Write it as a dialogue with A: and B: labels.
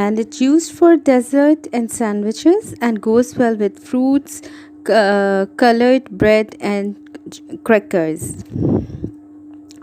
A: and it's used for dessert and sandwiches and goes well with fruits, colored bread and crackers،